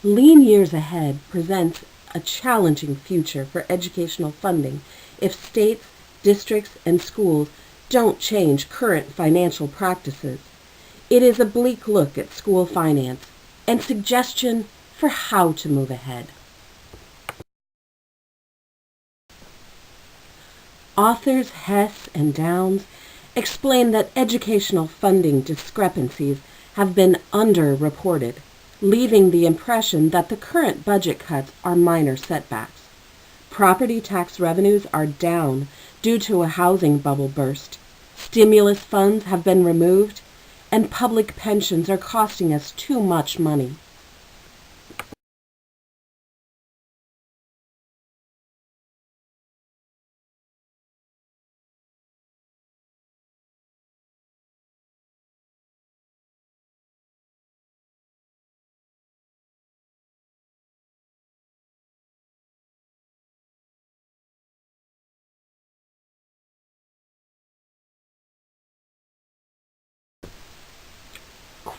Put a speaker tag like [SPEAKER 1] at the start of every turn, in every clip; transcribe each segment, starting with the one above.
[SPEAKER 1] Lean years ahead presents a challenging future for educational funding if states, districts, and schools don't change current financial practices. It is a bleak look at school finance and suggestion for how to move ahead. Authors Hess and Downs explain that educational funding discrepancies have been underreported, leaving the impression that the current budget cuts are minor setbacks. Property tax revenues are down due to a housing bubble burst. Stimulus funds have been removed, and public pensions are costing us too much money.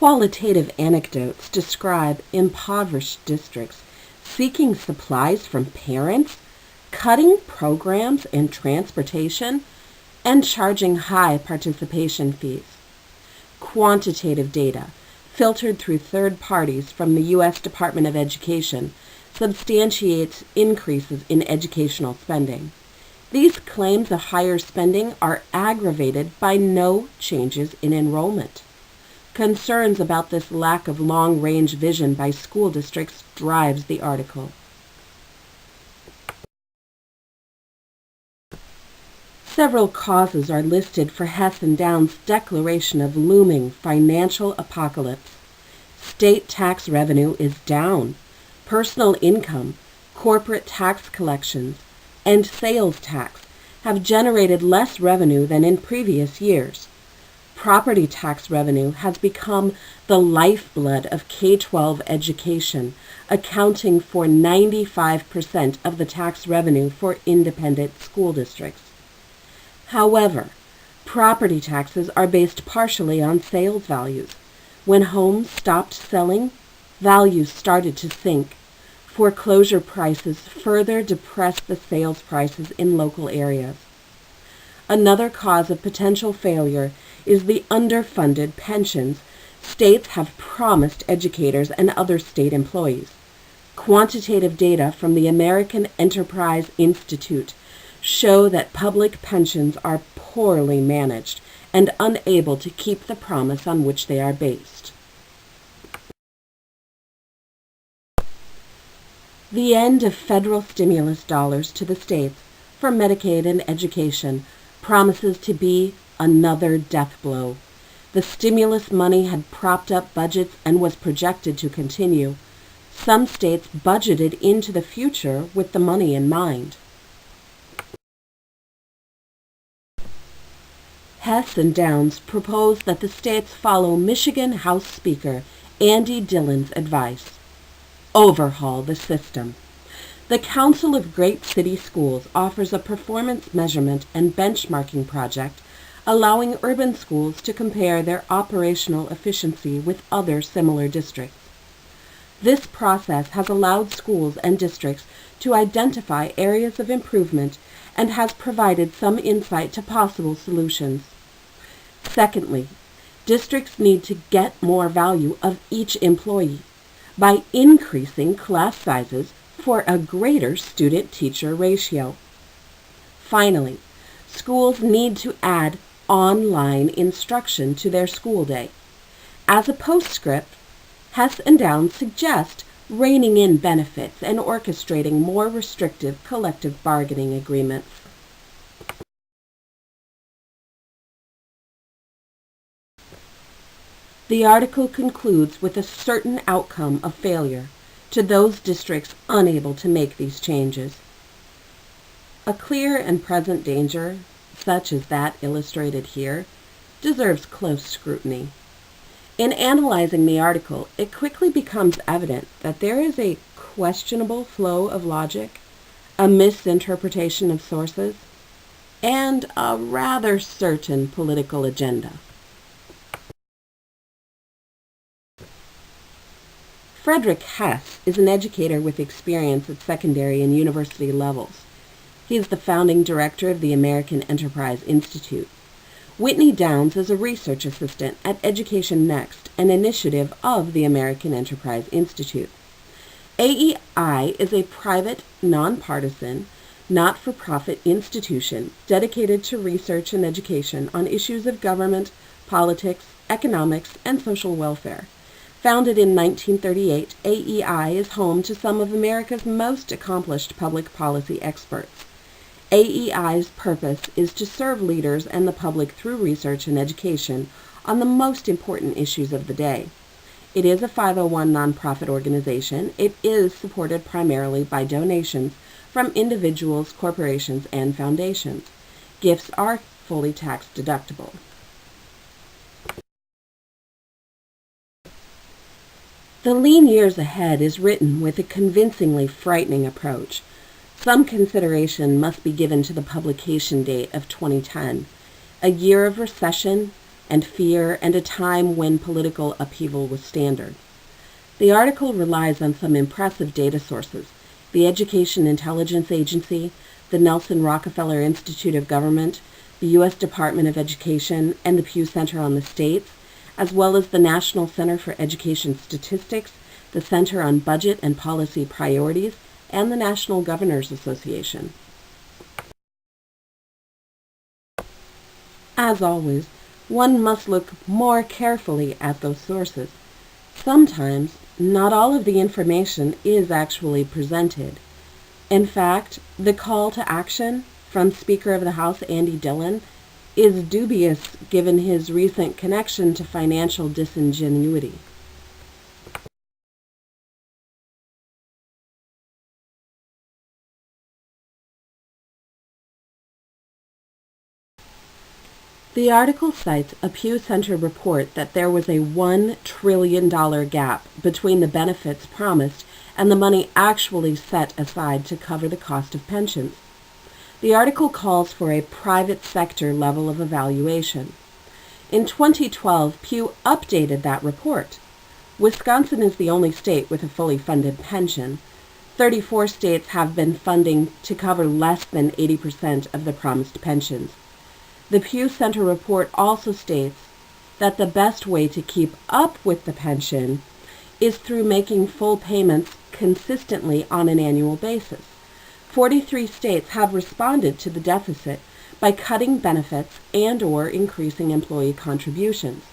[SPEAKER 1] Qualitative anecdotes describe impoverished districts seeking supplies from parents, cutting programs and transportation, and charging high participation fees. Quantitative data, filtered through third parties from the U.S. Department of Education, substantiates increases in educational spending. These claims of higher spending are aggravated by no changes in enrollment. Concerns about this lack of long-range vision by school districts drives the article. Several causes are listed for Hess and Downs' declaration of looming financial apocalypse. State tax revenue is down. Personal income, corporate tax collections, and sales tax have generated less revenue than in previous years. Property tax revenue has become the lifeblood of K-12 education, accounting for 95% of the tax revenue for independent school districts. However, property taxes are based partially on sales values. When homes stopped selling, values started to sink. Foreclosure prices further depressed the sales prices in local areas. Another cause of potential failure is the underfunded pensions states have promised educators and other state employees. Quantitative data from the American Enterprise Institute show that public pensions are poorly managed and unable to keep the promise on which they are based. The end of federal stimulus dollars to the states for Medicaid and education promises to be another death blow. The stimulus money had propped up budgets and was projected to continue. Some states budgeted into the future with the money in mind. Hess and Downs proposed that the states follow Michigan House Speaker Andy Dillon's advice. Overhaul the system. The Council of Great City Schools offers a performance measurement and benchmarking project allowing urban schools to compare their operational efficiency with other similar districts. This process has allowed schools and districts to identify areas of improvement and has provided some insight to possible solutions. Secondly, districts need to get more value of each employee by increasing class sizes for a greater student-teacher ratio. Finally, schools need to add online instruction to their school day. As a postscript, Hess and Downs suggest reining in benefits and orchestrating more restrictive collective bargaining agreements. The article concludes with a certain outcome of failure to those districts unable to make these changes. A clear and present danger, such as that illustrated here, deserves close scrutiny. In analyzing the article, it quickly becomes evident that there is a questionable flow of logic, a misinterpretation of sources, and a rather certain political agenda. Friedrich Hess is an educator with experience at secondary and university levels. He is the founding director of the American Enterprise Institute. Whitney Downs is a research assistant at Education Next, an initiative of the American Enterprise Institute. AEI is a private, nonpartisan, not-for-profit institution dedicated to research and education on issues of government, politics, economics, and social welfare. Founded in 1938, AEI is home to some of America's most accomplished public policy experts. AEI's purpose is to serve leaders and the public through research and education on the most important issues of the day. It is a 501 nonprofit organization. It is supported primarily by donations from individuals, corporations, and foundations. Gifts are fully tax deductible. The Lean Years Ahead is written with a convincingly frightening approach. Some consideration must be given to the publication date of 2010, a year of recession and fear and a time when political upheaval was standard. The article relies on some impressive data sources: the Education Intelligence Agency, the Nelson Rockefeller Institute of Government, the U.S. Department of Education, and the Pew Center on the States, as well as the National Center for Education Statistics, the Center on Budget and Policy Priorities, and the National Governors Association. As always, one must look more carefully at those sources. Sometimes, not all of the information is actually presented. In fact, the call to action from Speaker of the House Andy Dillon is dubious given his recent connection to financial disingenuity. The article cites a Pew Center report that there was a $1 trillion gap between the benefits promised and the money actually set aside to cover the cost of pensions. The article calls for a private sector level of evaluation. In 2012, Pew updated that report. Wisconsin is the only state with a fully funded pension. 34 states have been funding to cover less than 80% of the promised pensions. The Pew Center report also states that the best way to keep up with the pension is through making full payments consistently on an annual basis. 43 states have responded to the deficit by cutting benefits and/or increasing employee contributions.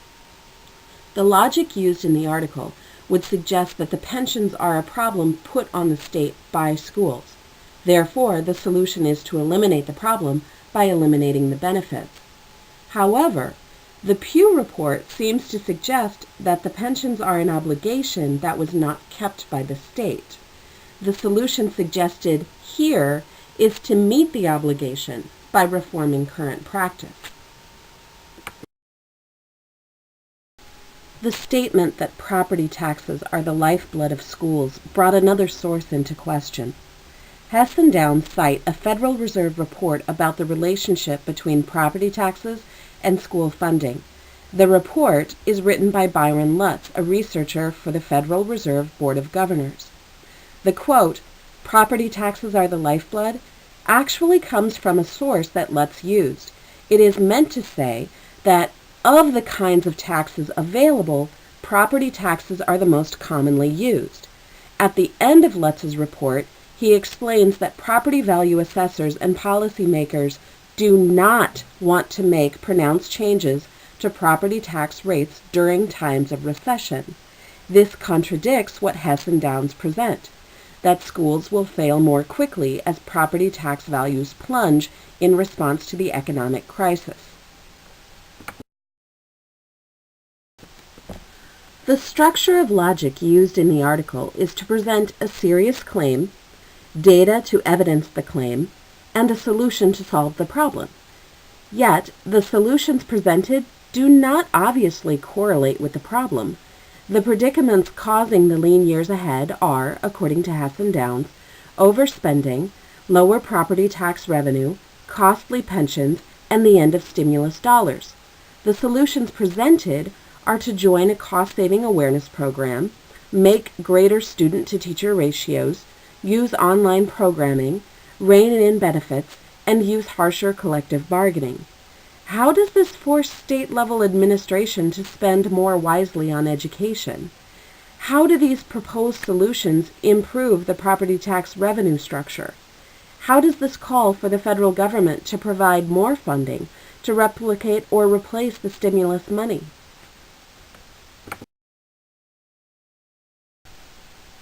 [SPEAKER 1] The logic used in the article would suggest that the pensions are a problem put on the state by schools. Therefore, the solution is to eliminate the problem by eliminating the benefits. However, the Pew report seems to suggest that the pensions are an obligation that was not kept by the state. The solution suggested here is to meet the obligation by reforming current practice. The statement that property taxes are the lifeblood of schools brought another source into question. Hess and Downs cite a Federal Reserve report about the relationship between property taxes and school funding. The report is written by Byron Lutz, a researcher for the Federal Reserve Board of Governors. The quote, "Property taxes are the lifeblood," actually comes from a source that Lutz used. It is meant to say that of the kinds of taxes available, property taxes are the most commonly used. At the end of Lutz's report, he explains that property value assessors and policymakers do not want to make pronounced changes to property tax rates during times of recession. This contradicts what Hess and Downs present, that schools will fail more quickly as property tax values plunge in response to the economic crisis. The structure of logic used in the article is to present a serious claim, data to evidence the claim, and a solution to solve the problem. Yet, the solutions presented do not obviously correlate with the problem. The predicaments causing the lean years ahead are, according to Hess and Downs, overspending, lower property tax revenue, costly pensions, and the end of stimulus dollars. The solutions presented are to join a cost-saving awareness program, make greater student-to-teacher ratios, use online programming, rein in benefits, and use harsher collective bargaining. How does this force state-level administration to spend more wisely on education? How do these proposed solutions improve the property tax revenue structure? How does this call for the federal government to provide more funding to replicate or replace the stimulus money?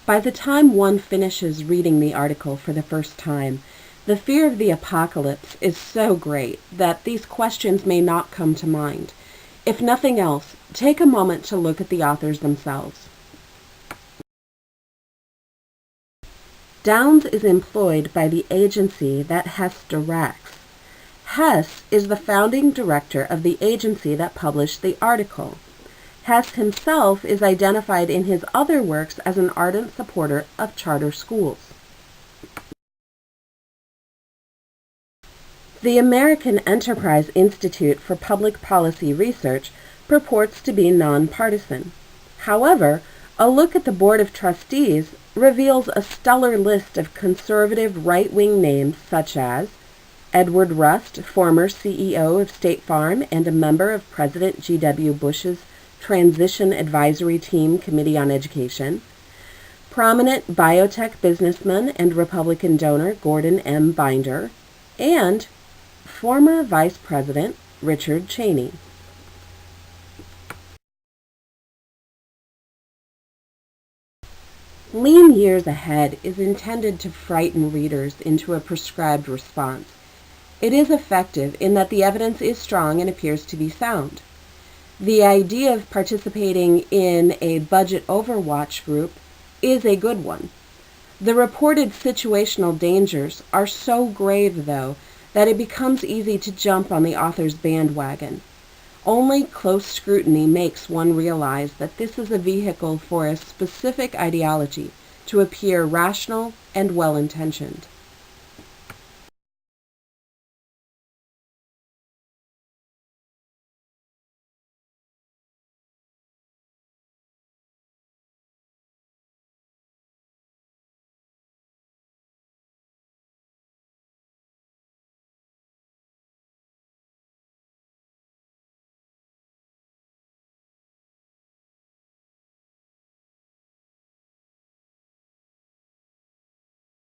[SPEAKER 1] By the time one finishes reading the article for the first time, the fear of the apocalypse is so great that these questions may not come to mind. If nothing else, take a moment to look at the authors themselves. Downs is employed by the agency that Hess directs. Hess is the founding director of the agency that published the article. Hess himself is identified in his other works as an ardent supporter of charter schools. The American Enterprise Institute for Public Policy Research purports to be nonpartisan. However, a look at the Board of Trustees reveals a stellar list of conservative right-wing names such as Edward Rust, former CEO of State Farm and a member of President G.W. Bush's Transition Advisory Team Committee on Education, prominent biotech businessman and Republican donor Gordon M. Binder, and former Vice President Richard Cheney. Lean Years Ahead is intended to frighten readers into a prescribed response. It is effective in that the evidence is strong and appears to be sound. The idea of participating in a budget overwatch group is a good one. The reported situational dangers are so grave, though, that it becomes easy to jump on the author's bandwagon. Only close scrutiny makes one realize that this is a vehicle for a specific ideology to appear rational and well-intentioned.